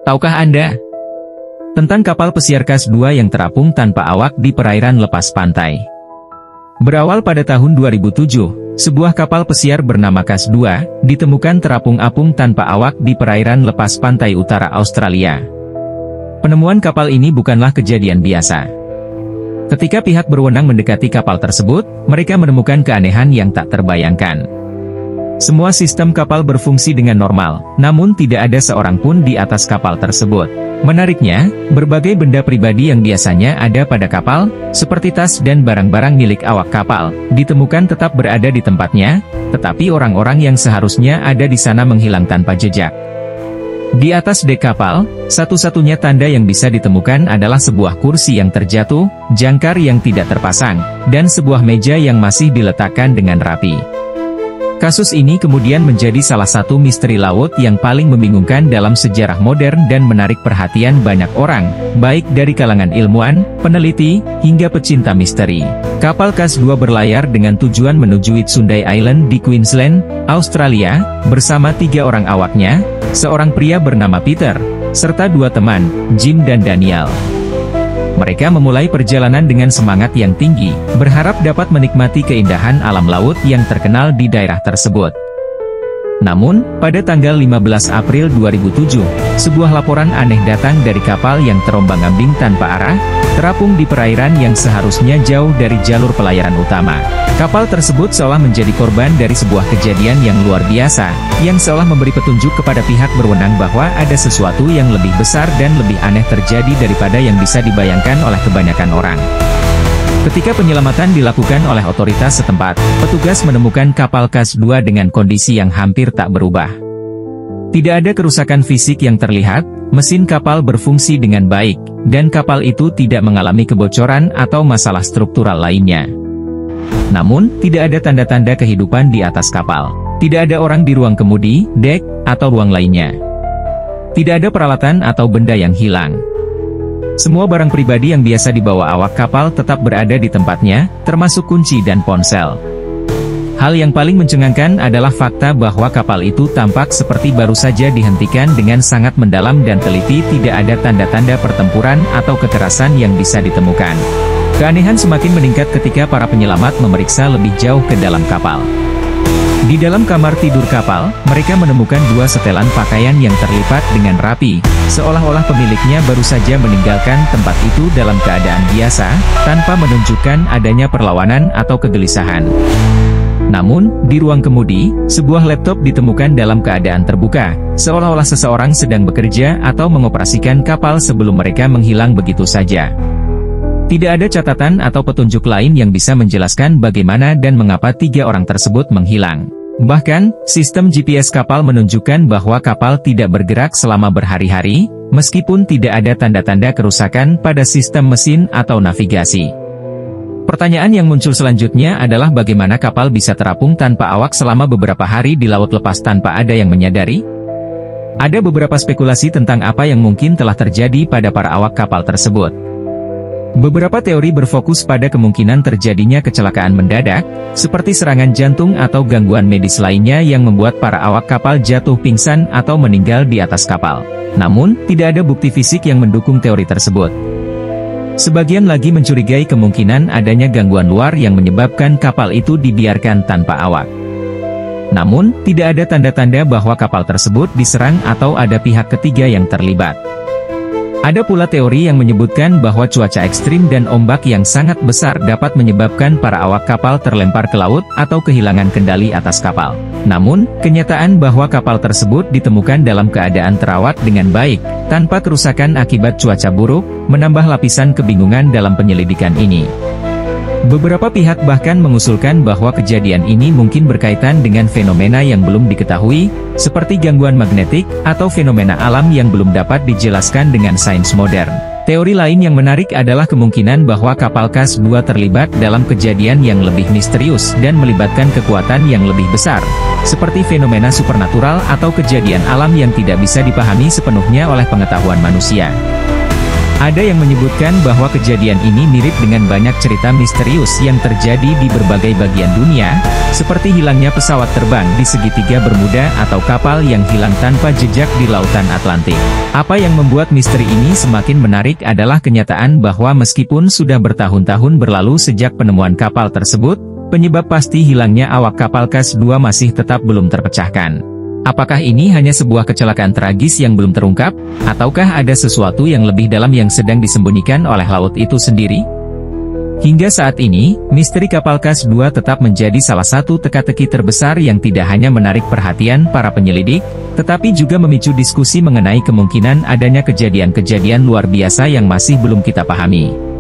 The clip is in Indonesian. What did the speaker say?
Tahukah Anda tentang kapal pesiar KAS-2 yang terapung tanpa awak di perairan lepas pantai? Berawal pada tahun 2007, sebuah kapal pesiar bernama KAS-2 ditemukan terapung-apung tanpa awak di perairan lepas pantai utara Australia. Penemuan kapal ini bukanlah kejadian biasa. Ketika pihak berwenang mendekati kapal tersebut, mereka menemukan keanehan yang tak terbayangkan. Semua sistem kapal berfungsi dengan normal, namun tidak ada seorang pun di atas kapal tersebut. Menariknya, berbagai benda pribadi yang biasanya ada pada kapal, seperti tas dan barang-barang milik awak kapal, ditemukan tetap berada di tempatnya, tetapi orang-orang yang seharusnya ada di sana menghilang tanpa jejak. Di atas dek kapal, satu-satunya tanda yang bisa ditemukan adalah sebuah kursi yang terjatuh, jangkar yang tidak terpasang, dan sebuah meja yang masih diletakkan dengan rapi. Kasus ini kemudian menjadi salah satu misteri laut yang paling membingungkan dalam sejarah modern dan menarik perhatian banyak orang, baik dari kalangan ilmuwan, peneliti, hingga pecinta misteri. Kapal KAS-2 berlayar dengan tujuan menuju Whitsunday Island di Queensland, Australia, bersama 3 orang awaknya, seorang pria bernama Peter, serta 2 teman, Jim dan Daniel. Mereka memulai perjalanan dengan semangat yang tinggi, berharap dapat menikmati keindahan alam laut yang terkenal di daerah tersebut. Namun, pada tanggal 15 April 2007, sebuah laporan aneh datang dari kapal yang terombang-ambing tanpa arah, terapung di perairan yang seharusnya jauh dari jalur pelayaran utama. Kapal tersebut seolah menjadi korban dari sebuah kejadian yang luar biasa, yang seolah memberi petunjuk kepada pihak berwenang bahwa ada sesuatu yang lebih besar dan lebih aneh terjadi daripada yang bisa dibayangkan oleh kebanyakan orang. Ketika penyelamatan dilakukan oleh otoritas setempat, petugas menemukan kapal KAS-2 dengan kondisi yang hampir tak berubah. Tidak ada kerusakan fisik yang terlihat, mesin kapal berfungsi dengan baik, dan kapal itu tidak mengalami kebocoran atau masalah struktural lainnya. Namun, tidak ada tanda-tanda kehidupan di atas kapal. Tidak ada orang di ruang kemudi, dek, atau ruang lainnya. Tidak ada peralatan atau benda yang hilang. Semua barang pribadi yang biasa dibawa awak kapal tetap berada di tempatnya, termasuk kunci dan ponsel. Hal yang paling mencengangkan adalah fakta bahwa kapal itu tampak seperti baru saja dihentikan dengan sangat mendalam dan teliti, tidak ada tanda-tanda pertempuran atau kekerasan yang bisa ditemukan. Keanehan semakin meningkat ketika para penyelamat memeriksa lebih jauh ke dalam kapal. Di dalam kamar tidur kapal, mereka menemukan 2 setelan pakaian yang terlipat dengan rapi, seolah-olah pemiliknya baru saja meninggalkan tempat itu dalam keadaan biasa, tanpa menunjukkan adanya perlawanan atau kegelisahan. Namun, di ruang kemudi, sebuah laptop ditemukan dalam keadaan terbuka, seolah-olah seseorang sedang bekerja atau mengoperasikan kapal sebelum mereka menghilang begitu saja. Tidak ada catatan atau petunjuk lain yang bisa menjelaskan bagaimana dan mengapa 3 orang tersebut menghilang. Bahkan, sistem GPS kapal menunjukkan bahwa kapal tidak bergerak selama berhari-hari, meskipun tidak ada tanda-tanda kerusakan pada sistem mesin atau navigasi. Pertanyaan yang muncul selanjutnya adalah bagaimana kapal bisa terapung tanpa awak selama beberapa hari di laut lepas tanpa ada yang menyadari? Ada beberapa spekulasi tentang apa yang mungkin telah terjadi pada para awak kapal tersebut. Beberapa teori berfokus pada kemungkinan terjadinya kecelakaan mendadak, seperti serangan jantung atau gangguan medis lainnya yang membuat para awak kapal jatuh pingsan atau meninggal di atas kapal. Namun, tidak ada bukti fisik yang mendukung teori tersebut. Sebagian lagi mencurigai kemungkinan adanya gangguan luar yang menyebabkan kapal itu dibiarkan tanpa awak. Namun, tidak ada tanda-tanda bahwa kapal tersebut diserang atau ada pihak ketiga yang terlibat. Ada pula teori yang menyebutkan bahwa cuaca ekstrim dan ombak yang sangat besar dapat menyebabkan para awak kapal terlempar ke laut atau kehilangan kendali atas kapal. Namun, kenyataan bahwa kapal tersebut ditemukan dalam keadaan terawat dengan baik, tanpa kerusakan akibat cuaca buruk, menambah lapisan kebingungan dalam penyelidikan ini. Beberapa pihak bahkan mengusulkan bahwa kejadian ini mungkin berkaitan dengan fenomena yang belum diketahui, seperti gangguan magnetik, atau fenomena alam yang belum dapat dijelaskan dengan sains modern. Teori lain yang menarik adalah kemungkinan bahwa kapal KAS-2 terlibat dalam kejadian yang lebih misterius dan melibatkan kekuatan yang lebih besar, seperti fenomena supernatural atau kejadian alam yang tidak bisa dipahami sepenuhnya oleh pengetahuan manusia. Ada yang menyebutkan bahwa kejadian ini mirip dengan banyak cerita misterius yang terjadi di berbagai bagian dunia, seperti hilangnya pesawat terbang di segitiga Bermuda atau kapal yang hilang tanpa jejak di lautan Atlantik. Apa yang membuat misteri ini semakin menarik adalah kenyataan bahwa meskipun sudah bertahun-tahun berlalu sejak penemuan kapal tersebut, penyebab pasti hilangnya awak kapal KAS-2 masih tetap belum terpecahkan. Apakah ini hanya sebuah kecelakaan tragis yang belum terungkap, ataukah ada sesuatu yang lebih dalam yang sedang disembunyikan oleh laut itu sendiri? Hingga saat ini, misteri kapal KAS-2 tetap menjadi salah satu teka-teki terbesar yang tidak hanya menarik perhatian para penyelidik, tetapi juga memicu diskusi mengenai kemungkinan adanya kejadian-kejadian luar biasa yang masih belum kita pahami.